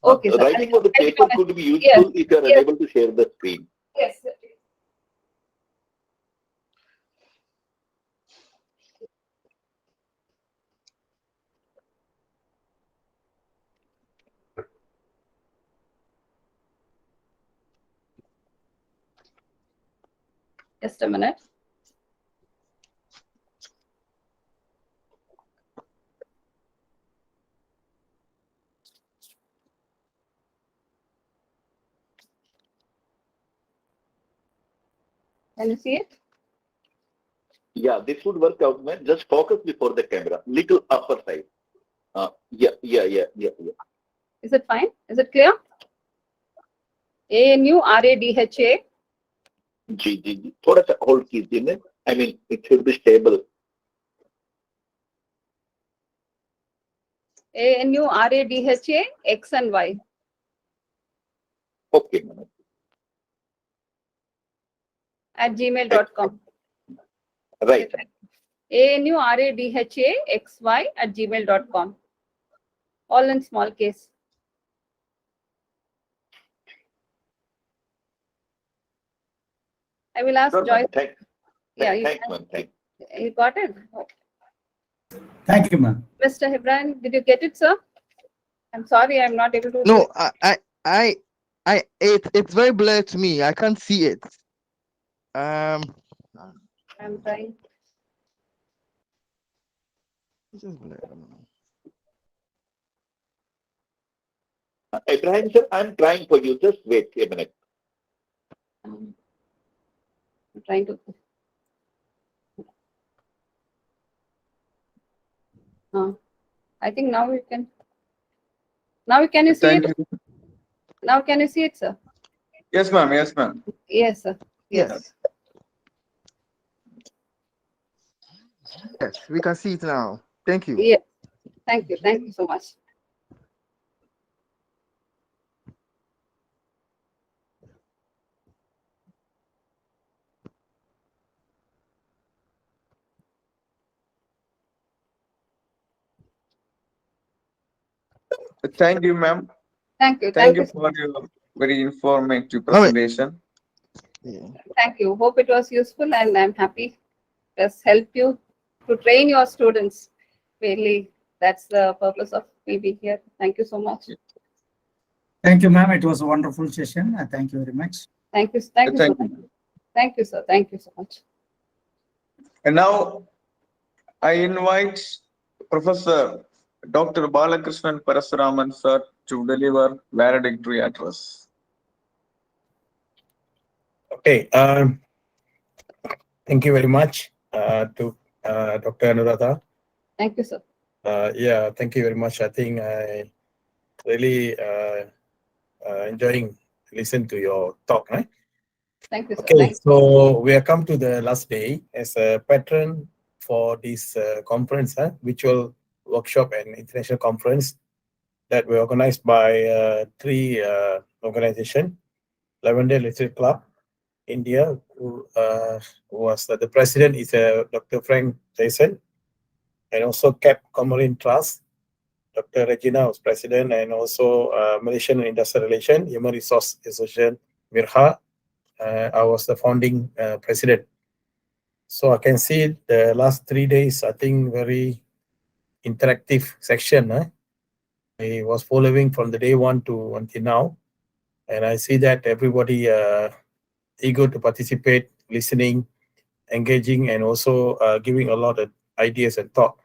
Okay, sir. Writing on the I'll- paper could be useful if you are Yes. unable to share the screen. Yes. Sir. Just a minute. Can you see it? Yeah, this would work out, man. Just focus before the camera, little upper side. Yeah. Is it fine? Is it clear? ANURADHA जी थोड़ा सा hold कीजिए ना, I mean it should be stable. ANURADHA X and Y. Okay ma'am. @gmail.com. Right. ANURADHAXY@gmail.com. All in small case. I will ask Sure, Joyce. ma'am. Thanks. Yeah, you, Thanks, ma'am. Thanks. you got it? Thank you, ma'am. Mr. Hebran, did you get it, sir? I'm sorry, I'm not able to. No, it's very blurred to me. I can't see it. I'm trying. It's just blurred. I don't know. Ibrahim sir, I'm trying for you. Just wait a minute. I'm trying to. I think now we can. Now can you see Thank it? you. Now can you see it, sir? Yes, ma'am. Yes, ma'am. Yes, sir. Yes. Yes, we can see it now. Thank you. Yes. Thank you. Thank you so much. Thank you, ma'am. Thank you. Thank you for your very informative presentation. Yeah. Thank you. Hope it was useful, and I'm happy it has helped you to train your students. Really, that's the purpose of me being here. Thank you so much. Thank you, ma'am. It was a wonderful session. Thank you very much. Thank you. Thank you so Thank much. you. Thank you, sir. Thank you so much. And now I invite Professor Dr. Balakrishnan Parasuraman sir to deliver valedictory address. Okay. Thank you very much to Dr. Anuradha. Thank you, sir. Yeah, thank you very much. I think I really enjoying listen to your talk. Right? Thank you, sir. Okay, Thank so we are come to the last day as a patron for this conference, virtual workshop and international conference that were organized by three organizations: Lavender Literature Club, India, who was the president is Dr. Frank Jason, and also Cap Comorin Trust. Dr. Regina was president, and also Malaysian Industrial Relations, Human Resource Association, Mirha. I was the founding president. So I can see the last 3 days, I think very interactive section. I was following from the day one to until now. And I see that everybody eager to participate, listening, engaging, and also giving a lot of ideas and thought.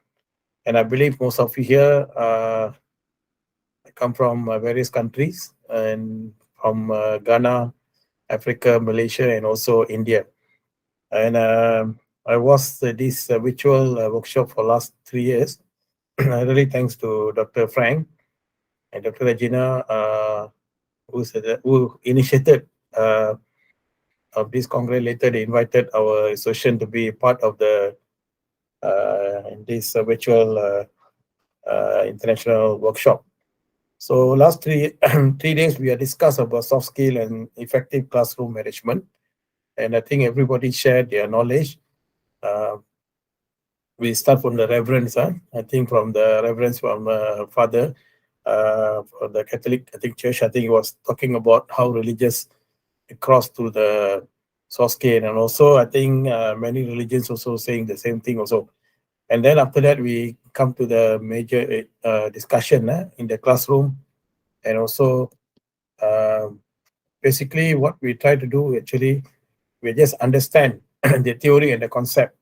And I believe most of you here come from various countries and from Ghana, Africa, Malaysia, and also India. And I was this virtual workshop for last 3 years. Really thanks to Dr. Frank and Dr. Regina, who initiated of this congress. Later, they invited our association to be part of the this virtual international workshop. So last 3 days, we have discussed about soft skill and effective classroom management. And I think everybody shared their knowledge. We start from the reverence. I think from the reverence from Father from the Catholic Church. I think he was talking about how religious cross to the soft skill, and also I think many religions also saying the same thing also. And then after that, we come to the major discussion in the classroom, and also basically what we try to do actually, we just understand the theory and the concept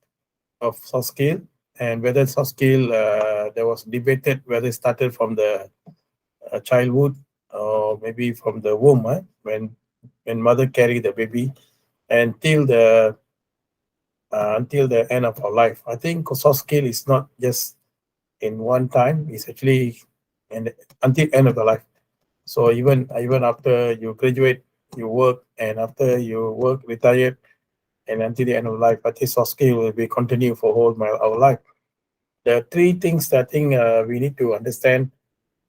of soft skill, and whether soft skill there was debated whether it started from the childhood or maybe from the womb, when mother carry the baby until the end of our life. I think soft skill is not just in one time; it's actually until end of the life. So even after you graduate, you work, and after you work, retired, and until the end of life. But this soft skill will be continue for our life. There are three things that I think we need to understand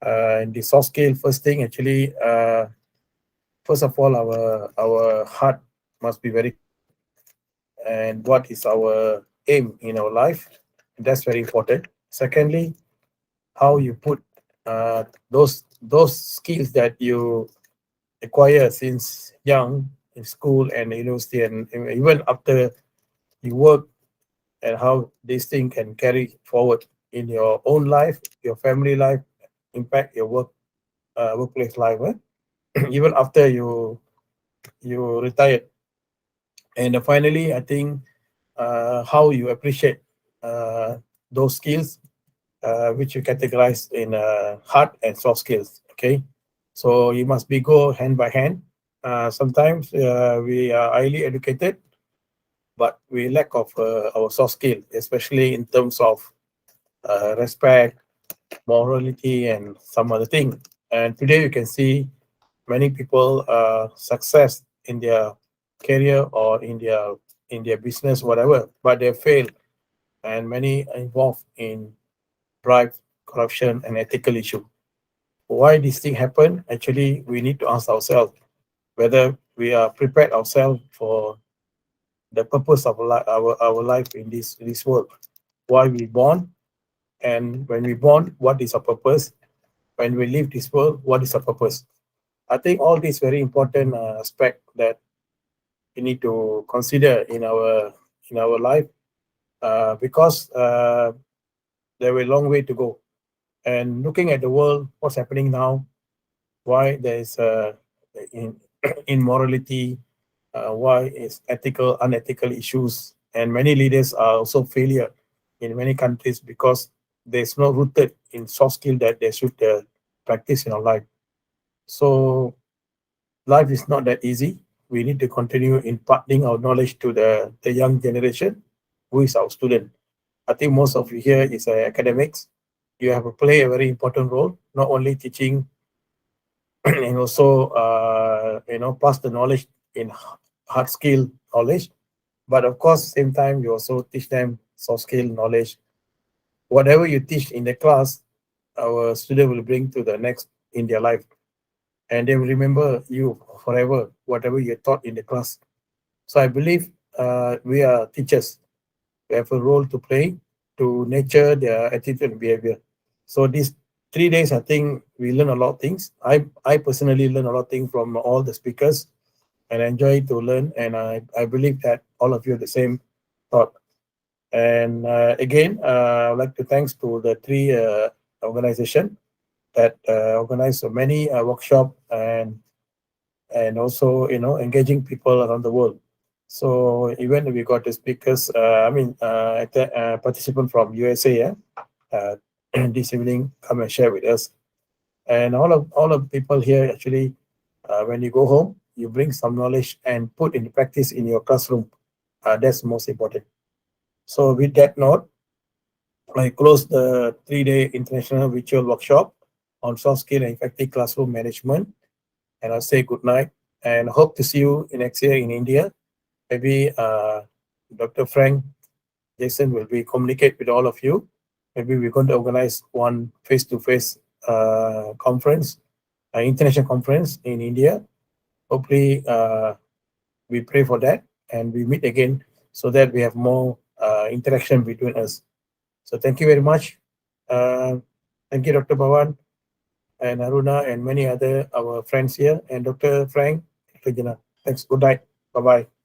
in the soft skill. First thing, actually, first of all, our heart must be very, and what is our aim in our life. That's very important. Secondly, how you put those skills that you acquire since young in school and university, and even after you work, and how this thing can carry forward in your own life, your family life, impact your workplace life, even after you retire. And finally, I think how you appreciate those skills, which you categorize in hard and soft skills. Okay, so you must be go hand by hand. Sometimes we are highly educated, but we lack of our soft skill, especially in terms of respect, morality, and some other thing. And today you can see many people success in their career or in their business, whatever, but they fail, and many are involved in bribe, corruption, and ethical issue. Why this thing happen? Actually, we need to ask ourselves whether we are prepared ourselves for the purpose of our life in this world. Why we born, and when we born, what is our purpose? When we leave this world, what is our purpose? I think all these very important aspect that we need to consider in our life, because there will a long way to go. And looking at the world, what's happening now, why there is immorality, why is unethical issues, and many leaders are also failure in many countries because there's no rooted in soft skill that they should practice in our life. So life is not that easy. We need to continue imparting our knowledge to the young generation, who is our student. I think most of you here is academics. You have to play a very important role, not only teaching and also pass the knowledge in hard skill knowledge, but of course, same time you also teach them soft skill knowledge. Whatever you teach in the class, our student will bring to the next in their life, and they will remember you forever, whatever you taught in the class. So I believe we are teachers. We have a role to play to nurture their attitude and behavior. So these 3 days, I think we learn a lot of things. I personally learn a lot of things from all the speakers, and I enjoy to learn. And I believe that all of you have the same thought. And again, I'd like to thanks to the three organization that organize so many workshop and also engaging people around the world. So even we got the speakers, participant from USA, this evening come and share with us. And all of people here actually, when you go home, you bring some knowledge and put into practice in your classroom. That's most important. So with that note, I close the 3-day international virtual workshop on soft skill and effective classroom management. And I'll say good night and hope to see you next year in India. Maybe Dr. Frank Jason will be communicate with all of you. Maybe we're going to organize one face-to-face conference, international conference in India. Hopefully, we pray for that and we meet again so that we have more interaction between us. So thank you very much. Thank you, Dr. Bhawan and Aruna and many other our friends here, and Dr. Frank, Dr. Jana. Thanks. Good night. Bye-bye.